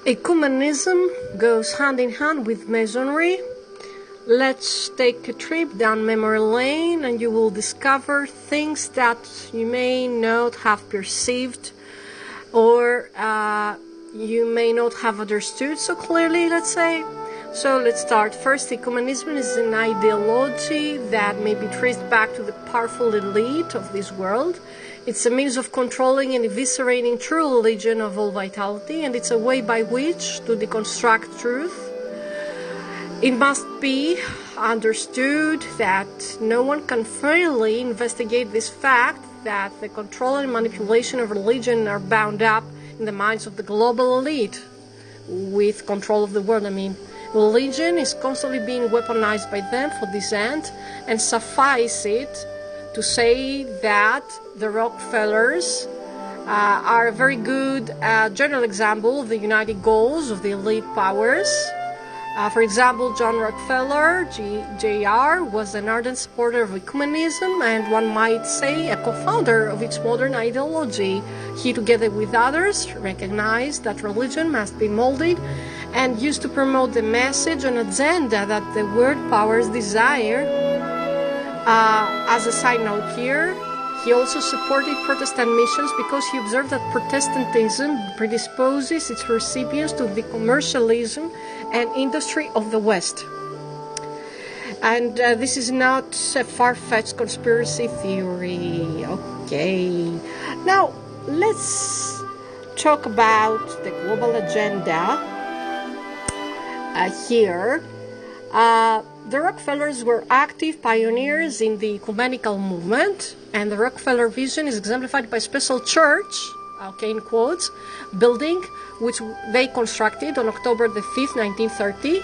Ecumenism goes hand in hand with Masonry. Let's take a trip down memory lane and you will discover things that you may not have perceived or you may not have understood so clearly, let's say. So let's start. First, ecumenism is an ideology that may be traced back to the powerful elite of this world. It's a means of controlling and eviscerating true religion of all vitality, and it's a way by which to deconstruct truth. It must be understood that no one can fairly investigate this fact that the control and manipulation of religion are bound up in the minds of the global elite with control of the world. Religion is constantly being weaponized by them for this end, and suffice it to say that the Rockefellers are a very good general example of the united goals of the elite powers. For example, John Rockefeller, Jr., was an ardent supporter of ecumenism and one might say a co-founder of its modern ideology. He, together with others, recognized that religion must be molded and used to promote the message and agenda that the world powers desire. As a side note here, he also supported Protestant missions because he observed that Protestantism predisposes its recipients to the commercialism and industry of the West. And this is not a far-fetched conspiracy theory. Okay. Now, let's talk about the global agenda here. The Rockefellers were active pioneers in the Ecumenical movement, and the Rockefeller vision is exemplified by a special church, in quotes, building, which they constructed on October the 5th, 1930,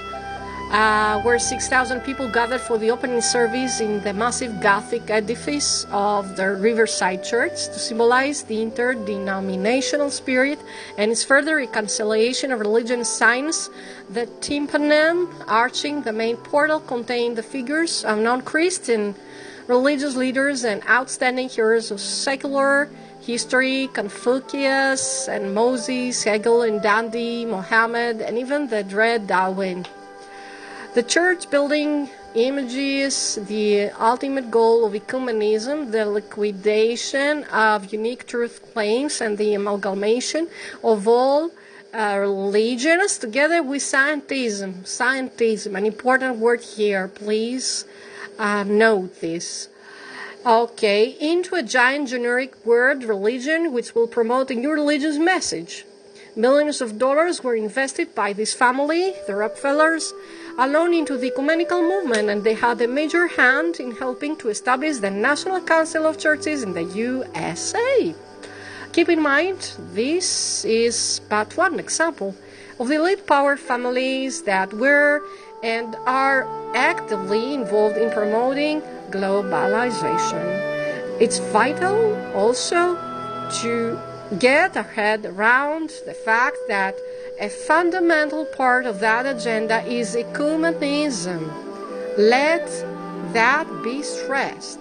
where 6,000 people gathered for the opening service in the massive Gothic edifice of the Riverside Church to symbolize the interdenominational spirit and its further reconciliation of religion and science. The tympanum arching the main portal contained the figures of non-Christian religious leaders and outstanding heroes of secular history, Confucius and Moses, Hegel and Gandhi, Mohammed, and even the dread Darwin. The church building images the ultimate goal of ecumenism, the liquidation of unique truth claims and the amalgamation of all religions together with scientism. Scientism, an important word here, please note this. Okay, into a giant generic word, religion, which will promote a new religious message. Millions of dollars were invested by this family, the Rockefellers, alone into the ecumenical movement, and they had a major hand in helping to establish the National Council of Churches in the USA. Keep in mind, this is but one example of the elite power families that were and are actively involved in promoting globalization. It's vital also to get our head around the fact that a fundamental part of that agenda is ecumenism. Let that be stressed.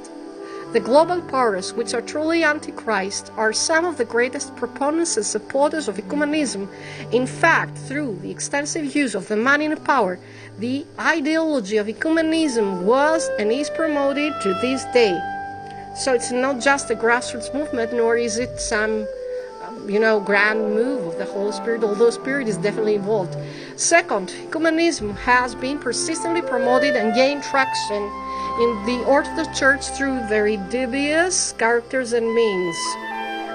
The global powers, which are truly antichrist, are some of the greatest proponents and supporters of ecumenism. In fact, through the extensive use of the man in power, the ideology of ecumenism was and is promoted to this day. So it's not just a grassroots movement, nor is it some grand move of the Holy Spirit, although Spirit is definitely involved. Second, ecumenism has been persistently promoted and gained traction in the Orthodox Church through very dubious characters and means.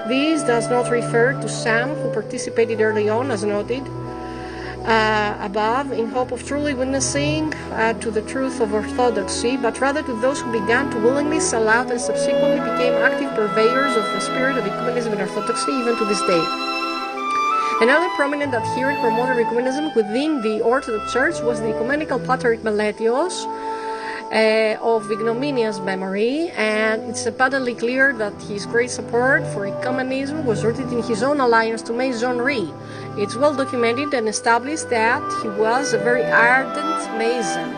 This does not refer to some who participated early on, as noted above, in hope of truly witnessing to the truth of orthodoxy, but rather to those who began to willingly sell out and subsequently became active purveyors of the spirit of ecumenism and orthodoxy even to this day. Another prominent adherent promoter of ecumenism within the Orthodox Church was the ecumenical patriarch Meletios, of ignominious memory, and it's abundantly clear that his great support for ecumenism was rooted in his own alliance to Masonry. It's well documented and established that he was a very ardent Mason.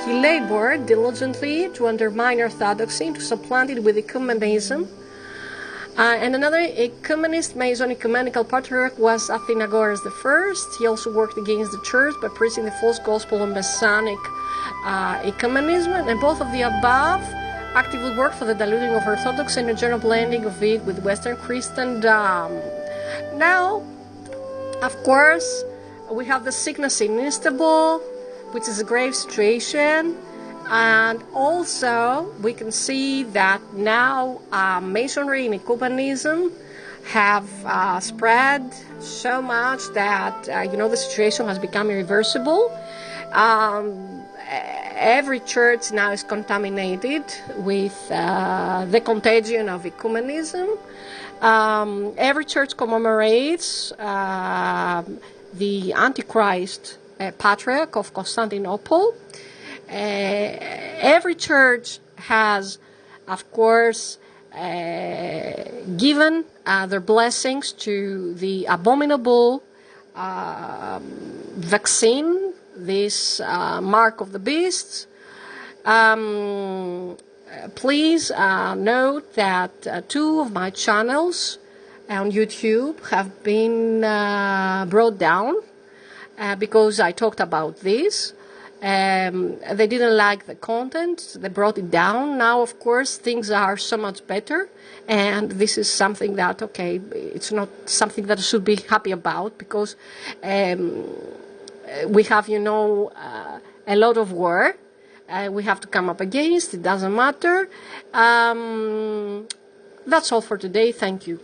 He labored diligently to undermine orthodoxy and to supplant it with ecumenism. And another ecumenist Mason ecumenical patriarch was Athenagoras I. He also worked against the church by preaching the false gospel and Masonic ecumenism, and both of the above actively worked for the diluting of Orthodoxy and a general blending of it with Western Christendom. Now, of course, we have the sickness in Istanbul, which is a grave situation. And also, we can see that now Masonry and ecumenism have spread so much that, the situation has become irreversible. Every church now is contaminated with the contagion of ecumenism. Every church commemorates the Antichrist Patriarch of Constantinople. Every church has, of course, given their blessings to the abominable vaccine, this mark of the beast. Please note that 2 of my channels on YouTube have been brought down because I talked about this. They didn't like the content, they brought it down. Now, of course, things are so much better, and this is something that, it's not something that I should be happy about, because we have, a lot of war we have to come up against. It doesn't matter. That's all for today. Thank you.